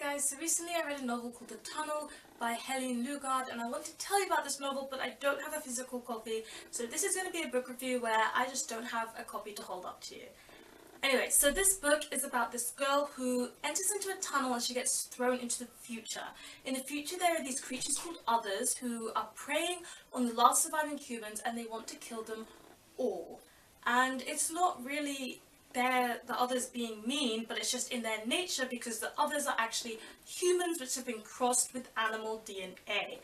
guys, so recently I read a novel called The Tunnel by Helene Louard, and I want to tell you about this novel, but I don't have a physical copy, so this is going to be a book review where I just don't have a copy to hold up to you. Anyway, so this book is about this girl who enters into a tunnel and she gets thrown into the future. In the future there are these creatures called others who are preying on the last surviving humans and they want to kill them all. And it's not really the others being mean, but it's just in their nature because the others are actually humans which have been crossed with animal DNA.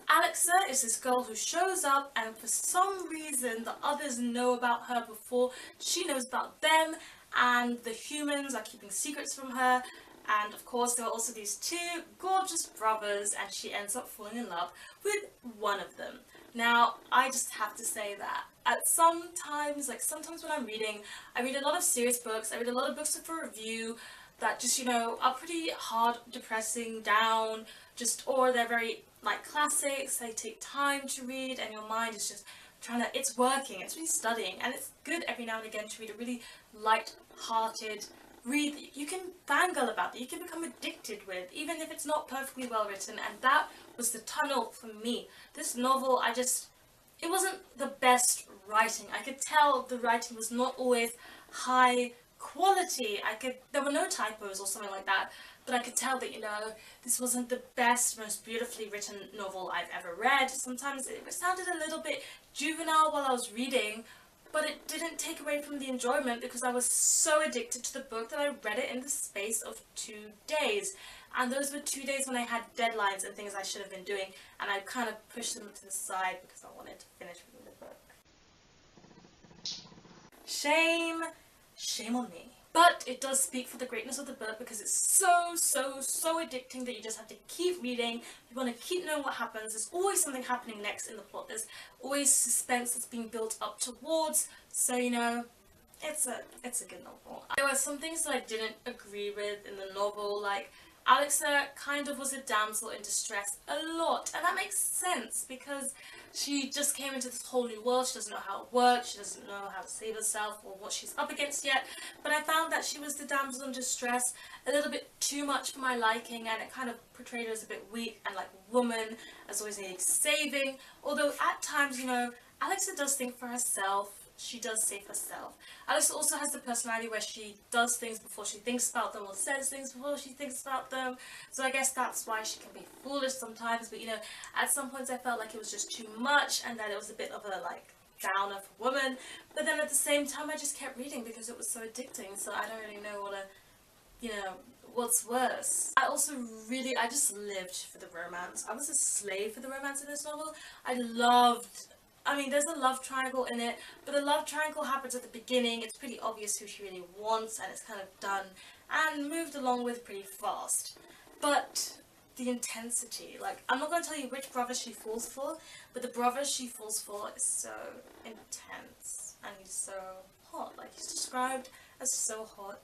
Alexa is this girl who shows up, and for some reason the others know about her before she knows about them, and the humans are keeping secrets from her. And of course there are also these two gorgeous brothers, and she ends up falling in love with one of them. Now, I just have to say that sometimes when I'm reading, I read a lot of serious books, I read a lot of books for review that just, are pretty hard, depressing, down, or they're very, classics, they take time to read, and your mind is just it's working, it's really studying, and it's good every now and again to read a really light-hearted read that you can fangirl about, that you can become addicted with, even if it's not perfectly well written, and that was The Tunnel for me. This novel, it wasn't the best writing. I could tell the writing was not always high quality. There were no typos or something like that, but I could tell that, this wasn't the best, most beautifully written novel I've ever read. Sometimes it sounded a little bit juvenile while I was reading, but it didn't take away from the enjoyment because I was so addicted to the book that I read it in the space of 2 days. And those were 2 days when I had deadlines and things I should have been doing, and I kind of pushed them to the side because I wanted to finish reading the book. Shame on me. But it does speak for the greatness of the book because it's so addicting that you just have to keep reading. You want to keep knowing what happens. There's always something happening next in the plot. There's always suspense that's being built up towards. So, it's a good novel. There were some things that I didn't agree with in the novel, like Alexa kind of was a damsel in distress a lot, and that makes sense because she just came into this whole new world. She doesn't know how it works, she doesn't know how to save herself or what she's up against yet, but I found that she was the damsel in distress a little bit too much for my liking, and it kind of portrayed her as a bit weak and like woman, as always needing saving, although at times, Alexa does think for herself. She does save herself. Alexa also has the personality where she does things before she thinks about them, or says things before she thinks about them. So I guess that's why she can be foolish sometimes. But at some points I felt like it was just too much, and that it was a bit of a downer for women. But then at the same time I just kept reading because it was so addicting. So I don't really know what's worse. I just lived for the romance. I was a slave for the romance in this novel. There's a love triangle in it, but the love triangle happens at the beginning. It's pretty obvious who she really wants, and it's kind of done and moved along with pretty fast. But the intensity, I'm not going to tell you which brother she falls for, but the brother she falls for is so intense, and he's so hot. He's described as so hot,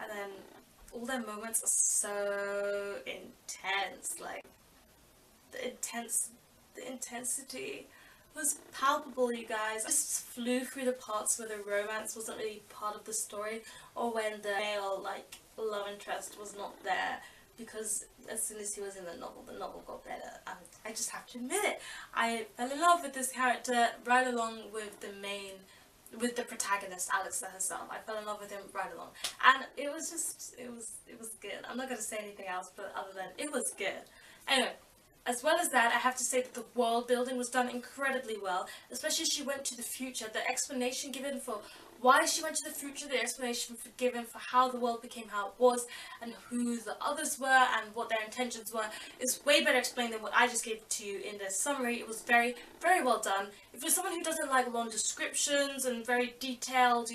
and then all their moments are so intense. The intensity was palpable, you guys. I just flew through the parts where the romance wasn't really part of the story, or when the male, love interest was not there, because as soon as he was in the novel got better. I just have to admit it. I fell in love with this character right along with the protagonist, Alexa herself. I fell in love with him right along. And it was good. I'm not going to say anything else, but other than it was good. Anyway. As well as that, I have to say that the world building was done incredibly well, especially as she went to the future. The explanation given for why she went to the future, the explanation given for how the world became how it was, and who the others were, and what their intentions were, is way better explained than what I just gave to you in the summary. It was very, very well done. If you're someone who doesn't like long descriptions and very detailed,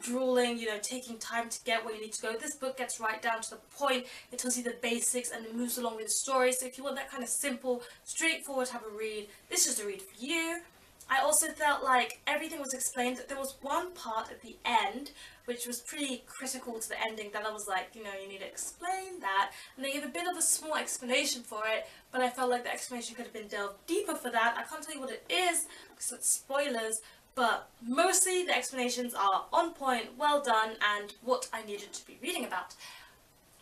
drooling, taking time to get where you need to go, this book gets right down to the point. It tells you the basics and it moves along with the story. So if you want that kind of simple, straightforward type of read, this is the read for you. I also felt like everything was explained. There was one part at the end which was pretty critical to the ending that I was like, you need to explain that, and they gave a bit of a small explanation for it, but I felt like the explanation could have been delved deeper for that. I can't tell you what it is because it's spoilers, but mostly the explanations are on point, well done, and what I needed to be reading about.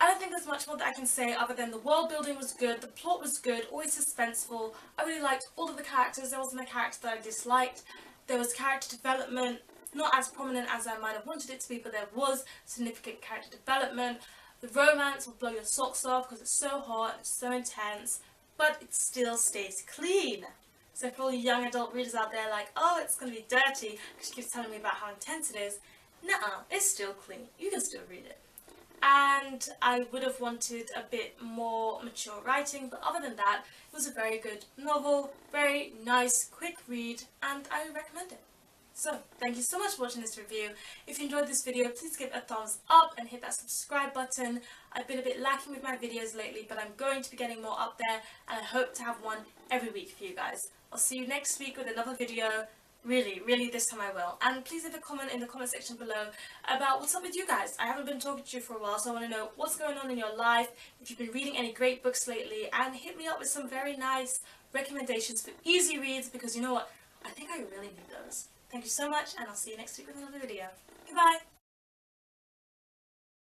I don't think there's much more that I can say other than the world building was good, the plot was good, always suspenseful. I really liked all of the characters. There wasn't a character that I disliked. There was character development, not as prominent as I might have wanted it to be, but there was significant character development. The romance will blow your socks off because it's so hot, it's so intense, but it still stays clean. So for all you young adult readers out there like, oh, it's going to be dirty because she keeps telling me about how intense it is, nuh-uh, it's still clean. You can still read it. And I would have wanted a bit more mature writing, but other than that, it was a very good novel, very nice, quick read, and I recommend it. So, thank you so much for watching this review. If you enjoyed this video, please give it a thumbs up and hit that subscribe button. I've been a bit lacking with my videos lately, but I'm going to be getting more up there, and I hope to have one every week for you guys. I'll see you next week with another video. Really, this time I will. And please leave a comment in the comment section below about what's up with you guys. I haven't been talking to you for a while, so I want to know what's going on in your life, if you've been reading any great books lately, and hit me up with some very nice recommendations for easy reads, because you know what? I think I really need those. Thank you so much, and I'll see you next week with another video. Goodbye!